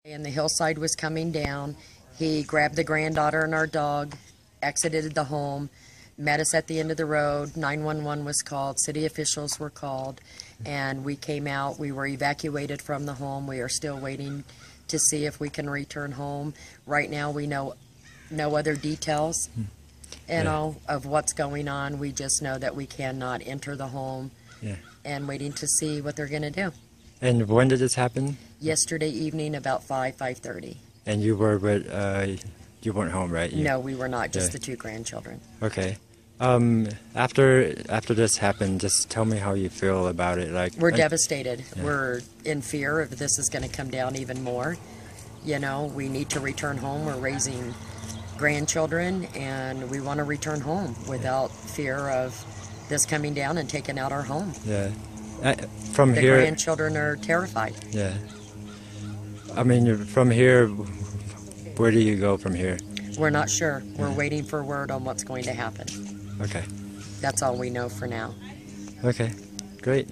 And the hillside was coming down. He grabbed the granddaughter and our dog, exited the home, met us at the end of the road. 911 was called, city officials were called, and we came out. We were evacuated from the home. We are still waiting to see if we can return home. Right now we know no other details of what's going on. We just know that we cannot enter the home and waiting to see what they're going to do. And when did this happen? Yesterday evening about 5:30. And you were with, you weren't home, right? No, we were not, just the two grandchildren. Okay. After this happened, just tell me how you feel about it. Like, we're devastated. We're in fear if this is going to come down even more. You know, we need to return home. We're raising grandchildren, and we want to return home without fear of this coming down and taking out our home. Yeah. From the here, grandchildren are terrified. Yeah. I mean, from here, where do you go from here? We're not sure. We're waiting for word on what's going to happen. Okay. That's all we know for now. Okay, great.